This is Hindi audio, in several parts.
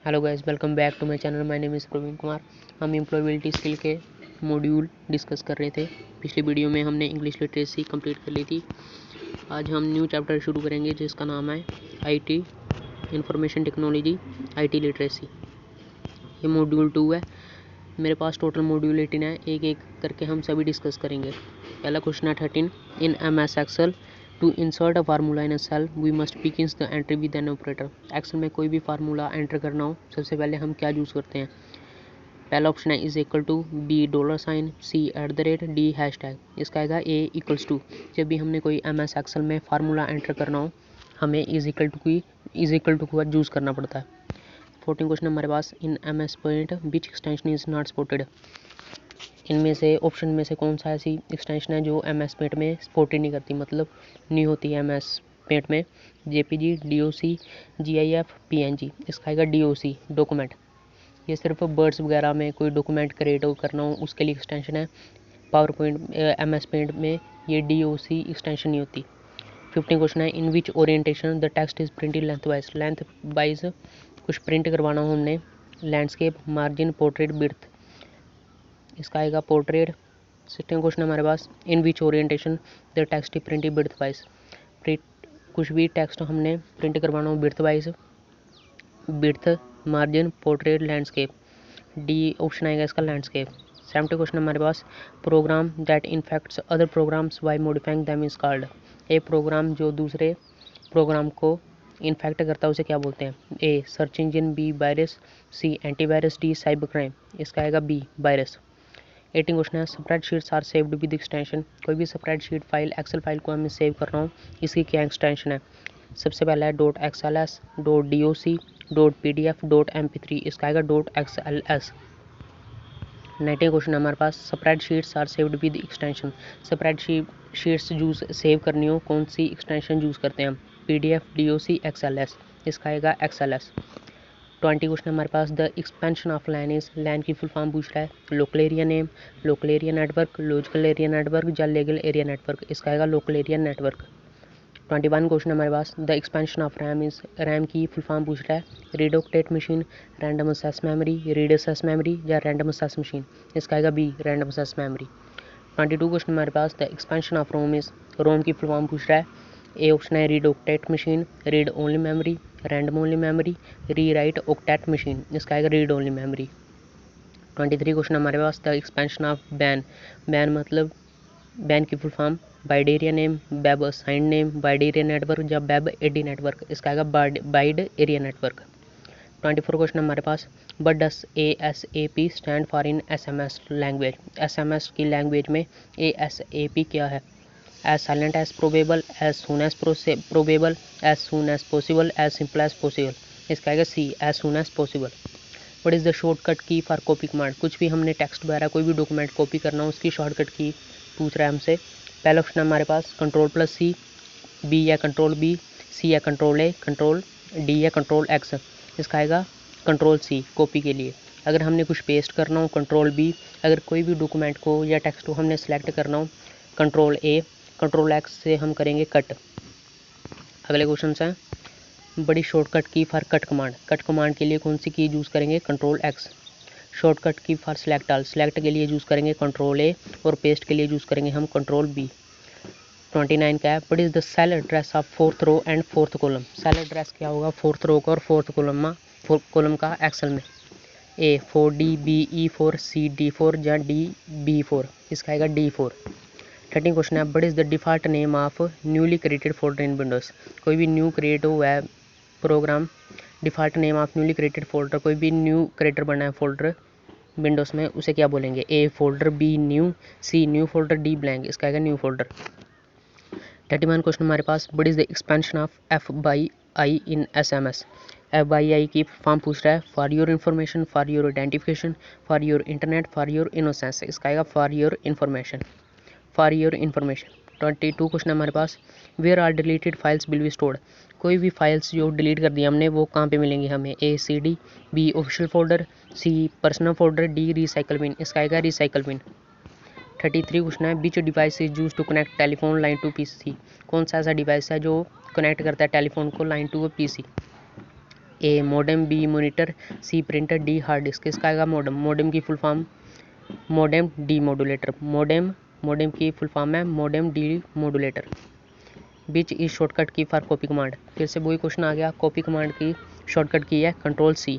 Hello guys, welcome back to my channel. My name is Praveen Kumar. हम एम्प्लॉयबिलिटी स्किल के मॉड्यूल डिस्कस कर रहे थे। पिछली वीडियो में हमने इंग्लिश लिटरेसी कंप्लीट कर ली थी। आज हम न्यू चैप्टर शुरू करेंगे जिसका नाम है IT information technology IT literacy. ये मॉड्यूल 2 है। मेरे पास टोटल मॉड्यूल 18 है। एक एक करके हम सभी डिस्कस करेंगे। पहला क्वेश्चन है 13। In MS Excel to insert a formula in a cell we must begin the entry with an operator. Excel में कोई भी फार्मूला एंटर करना हो सबसे पहले हम क्या यूज़ करते हैं? पहला ऑप्शन है is equal to, B $, C @, D hashtag. इसका आएगा ए इक्वल्स टू। जब भी हमने कोई MS एक्सेल में फार्मूला एंटर करना हो हमें इज इक्वल टू का यूज़ करना पड़ता है। 14 क्वेश्चन हमारे पास। इन MS point which extension is not spotted. इनमें से ऑप्शन में से कौन सा ऐसी एक्सटेंशन है जो MS पेंट में सपोर्टेड नहीं करती, मतलब नहीं होती है MS पेंट में? JPG, DOC, GIF, PNG। इसका आएगा DOC डॉक्यूमेंट। ये सिर्फ वर्ड्स वगैरह में कोई डॉक्यूमेंट क्रिएट करना हो उसके लिए एक्सटेंशन है। पावर पॉइंट MS पेंट में ये DOC एक्सटेंशन नहीं होती। 15 क्वेश्चन है। In which orientation the text is printed length wise कुछ प्रिंट करवाना हो हमने, लैंडस्केप, मार्जिन, पोर्ट्रेट, बिड्थ। इसका आएगा पोर्ट्रेट। 16 क्वेश्चन हमारे पास। In which orientation the text is printed width wise. कुछ भी टेक्स्ट हमने प्रिंट करवाना हो width wise, width, margin, portrait, landscape. D option आएगा इसका लैंडस्केप। 70 क्वेश्चन हमारे पास। Program that infects other programs by modifying them is called. एक प्रोग्राम जो दूसरे प्रोग्राम को इन्फेक्ट करता है उसे क्या बोलते हैं? A search engine, B virus, C antivirus, D cyber crime. इसका आएगा बी वायरस। 18 क्वेश्चन है। Spreadsheets are saved with extension. कोई भी स्प्रेडशीट फाइल, एक्सेल फाइल को हमें सेव करना हो इसकी क्या एक्सटेंशन है? सबसे पहला है .xls, .doc, .pdf, .mp3। इसका आएगा .xls। 19 क्वेश्चन हमारे पास। Spreadsheets are saved with extension. Spreadsheets use save करनी हो कौन सी एक्सटेंशन यूज़ करते हैं हम? PDF, DOC, XLS। इसका आएगा XLS। 20 क्वेश्चन हमारे पास। The expansion of LAN is. LAN की फुल फॉर्म पूछ रहा है। Local area name, local area network, logical area network या लीगल एरिया नेटवर्क। इसका आएगा लोकल एरिया नेटवर्क। 21 क्वेश्चन हमारे पास। The expansion of RAM is. RAM की फुल फॉर्म पूछ रहा है। Read octet machine, random access memory, read access memory या रैंडम एक्सेस मशीन। इसका आएगा B random access memory. 22 question हमारे पास। The expansion of ROM is. ROM की फुल फॉर्म पूछ रहा है। ए ऑप्शन है read octet machine, read only memory, random only memory, re write octet machine. इसका आएगा रीड ओनली मेमोरी। 23 क्वेश्चन हमारे पास। The expansion of WAN. WAN मतलब बैन की full form wide area name, web assigned name, wide area network या वेब एडी नेटवर्क। इसका आएगा बाइड एरिया नेटवर्क। 24 क्वेश्चन हमारे पास। But does ASAP stand for in SMS language. SMS की लैंग्वेज में ASAP क्या है? As silent as probable, as soon as probable, as soon as possible, as simple as possible. इसका आएगा C as soon as possible. What is the shortcut key for copy command. कुछ भी हमने टेक्स्ट वगैरह कोई भी डॉक्यूमेंट कॉपी करना हो उसकी शॉर्टकट की पूछ रहा है हमसे। पहला ऑप्शन हमारे पास Ctrl+C, बी या Ctrl+B, सी या Ctrl+A, Ctrl+D या Ctrl+X। इसका आएगा Ctrl+C कॉपी के लिए। अगर हमने कुछ पेस्ट करना हो Ctrl+B। अगर कोई भी डॉक्यूमेंट को या टेक्स्ट को हमने सेलेक्ट करना हो Ctrl+A, Ctrl+X से हम करेंगे कट। अगले क्वेश्चन हैं। बड़ी shortcut key for cut command. Cut command के लिए कौन सी की यूज़ करेंगे? Ctrl+X। Shortcut key for select all. Select के लिए यूज़ करेंगे Ctrl+A और पेस्ट के लिए यूज़ करेंगे हम Ctrl+B। 29 का है। What is the cell address of 4th row and 4th column. Cell address क्या होगा 4th रो का और 4th कॉलम का एक्सेल में? A 4D, B E4, C D4 या D B4। इसका आएगा D4। 13 क्वेश्चन है। What is the default name of newly created folder in Windows. कोई भी न्यू क्रिएट हुआ है program, default name of newly created folder, कोई भी न्यू क्रिएटर बना है फोल्डर विंडोज़ में उसे क्या बोलेंगे? A folder, B new, C new folder, D blank. इसका आएगा न्यू फोल्डर। 31 क्वेश्चन हमारे पास। What is the expansion of F/I in SMS। F/I की फॉर्म पूछ रहा है। For your information, for your identification, for your internet, for your innocence. इसका आएगा for your information, for your information. 22 question हमारे पास। Where are deleted files will be stored. कोई भी फाइल्स जो डिलीट कर दी हमने वो कहाँ पे मिलेंगी हमें? A CD, B official folder, C personal folder, D recycle bin. इसका आएगा रिसाइकल बिन। 33 क्वेश्चन है। Which device is use to connect telephone line to PC। कौन सा ऐसा डिवाइस है जो कनेक्ट करता है टेलीफोन को line to PC? A modem, B monitor, C printer, D hard disk. इसका आएगा मॉडेम। मॉडेम की full form modem demodulator. मॉडेम की फुल फॉर्म है modem demodulator. Which is shortcut key for copy command. फिर से वही क्वेश्चन आ गया। कॉपी कमांड की शॉर्टकट की है control C.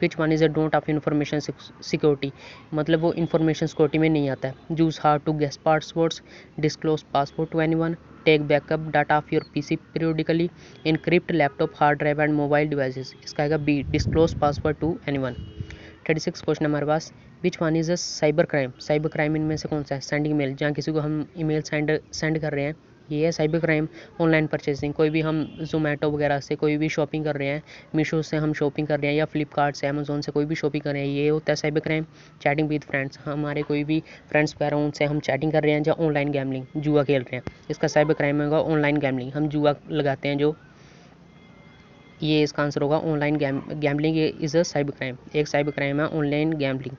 Which one is a don't of information security, मतलब वो इंफॉर्मेशन सिक्योरिटी में नहीं आता है। Use hard to guess passwords, disclose password to anyone, take backup data of your PC periodically, encrypt laptop, hard drive and mobile devices. इसका आएगा B disclose password to anyone. 36 question हमारे पास। Which one is a cyber crime. Cyber crime इनमें से कौन सा है? सेंडिंग मेल, जहाँ किसी को हम ईमेल सेंड कर रहे हैं, ये है साइबर क्राइम। ऑनलाइन परचेसिंग, कोई भी हम जोमेटो वगैरह से कोई भी शॉपिंग कर रहे हैं, मीशो से हम शॉपिंग कर रहे हैं या फ्लिपकार्ट से, अमेजोन से कोई भी शॉपिंग कर रहे हैं, ये होता है cyber crime. Chatting with friends, हमारे कोई भी फ्रेंड्स वगैरह उनसे हम चैटिंग कर रहे हैं। या ऑनलाइन गैमलिंग, जुआ खेल रहे हैं, इसका साइबर क्राइम होगा ऑनलाइन गैमलिंग, हम जुआ लगाते हैं जो, ये इसका आंसर होगा online gambling is a cyber crime. एक साइबर क्राइम है online gambling.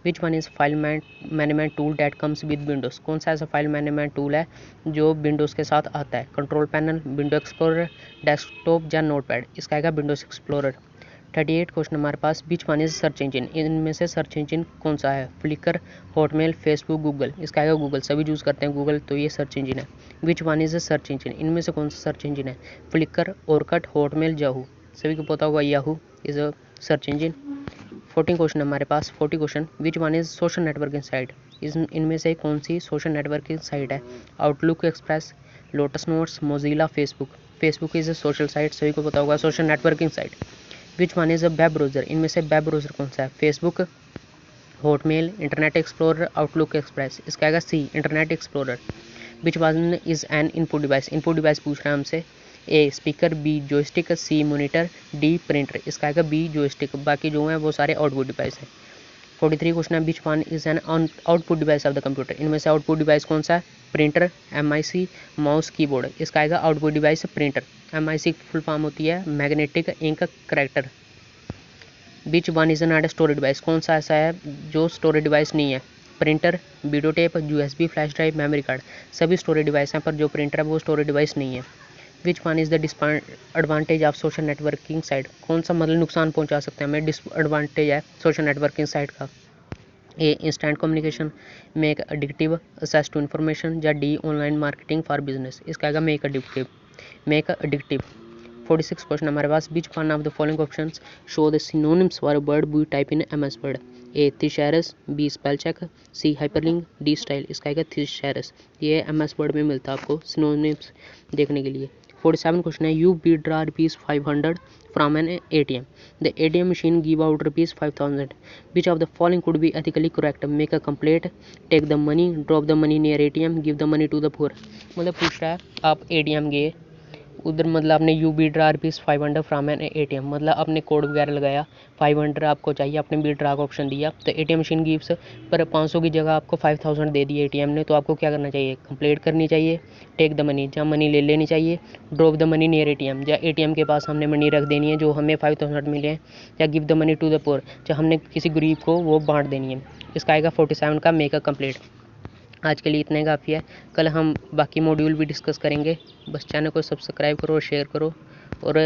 Which one is file management tool that comes with Windows. कौन सा ऐसा फाइल मैनेजमेंट टूल है जो विंडोज़ के साथ आता है? Control panel, window explorer, desktop या नोटपैड। इसका आएगा विंडोज़ एक्सप्लोरर। 38 क्वेश्चन हमारे पास। Which one is search engine. इनमें से सर्च इंजन कौन सा है? Flickr, Hotmail, Facebook, Google. इसका आएगा गूगल, सभी यूज़ करते हैं गूगल, तो ये सर्च इंजन है। Which one is a search engine. इनमें से कौन सा सर्च इंजन है? Flickr, Orkut, Hotmail, Yahoo. सभी को पता होगा Yahoo is a search engine. 14 question हमारे पास। 40 question. Which one is social networking site. इनमें से कौन सी सोशल नेटवर्किंग साइट है? Outlook Express, Lotus Notes, Mozilla, Facebook. Facebook is a social site, सभी को पता होगा social networking site. Which one is a web browser. इनमें से वेब ब्राउजर कौन सा है? Facebook, Hotmail, Internet Explorer, Outlook Express. इसका आएगा C Internet Explorer. Which one is an input device. Input device पूछ रहा है हमसे। A speaker, B joystick, C monitor, D printer. इसका आएगा बी जॉयस्टिक, बाकी जो है वो सारे आउटपुट डिवाइस हैं। 43 क्वेश्चन है। Which one is an output device of the computer. इनमें से आउटपुट डिवाइस कौन सा है? Printer, MIC, mouse, keyboard. इसका आएगा output device printer. MIC full form होती है magnetic ink character. Which one is not a storage device. कौन सा ऐसा है जो स्टोरेज डिवाइस नहीं है? Printer, video tape, USB flash drive, memory card. सभी स्टोरेज डिवाइस हैं, पर जो प्रिंटर है वो स्टोरेज डिवाइस नहीं है। Which one is the disadvantage of social networking site. कौन सा मतलब नुकसान पहुंचा सकते हैं हमें डिसएडवांटेज है सोशल नेटवर्किंग साइट का? A instant communication, make addictive, access to information, या D online marketing for business. इसका आएगा मेक एडिक्टिव। 46 क्वेश्चन हमारे पास। Which one of the following options show the synonyms for a word we type in MS word. A thesaurus, B spell check, C hyperlink, D style. इसका आएगा थिसैरस। ये MS वर्ड में मिलता है आपको सिनोनिम्स देखने के लिए। 47 क्वेश्चन है। You withdraw ₹500 from an ATM. The ATM machine give out ₹5,000. Which of the following could be ethically correct? Make a complaint, take the money, drop the money near ATM, give the money to the poor. मतलब पूछ रहा है आप ATM गए उधर, मतलब आपने you withdraw ₹500 from an ATM, मतलब आपने कोड वगैरह लगाया, 500 आपको चाहिए, आपने विथड्रॉ का ऑप्शन दिया, तो ATM मशीन गिव्स पर 500 की जगह आपको 5000 दे दिए ATM ने, तो आपको क्या करना चाहिए? कंप्लेंट करनी चाहिए, टेक द मनी, जहाँ मनी ले लेनी चाहिए, drop the money near ATM, या ATM के पास हमने मनी रख देनी है जो हमें 5000 मिले हैं, या give the money to the poor, जहाँ हमने किसी गरीब को वो बांट देनी है। इसका आएगा 47 का मेक अ कंप्लेंट। आज के लिए इतना ही काफ़ी है, कल हम बाकी मॉड्यूल भी डिस्कस करेंगे। बस चैनल को सब्सक्राइब करो और शेयर करो और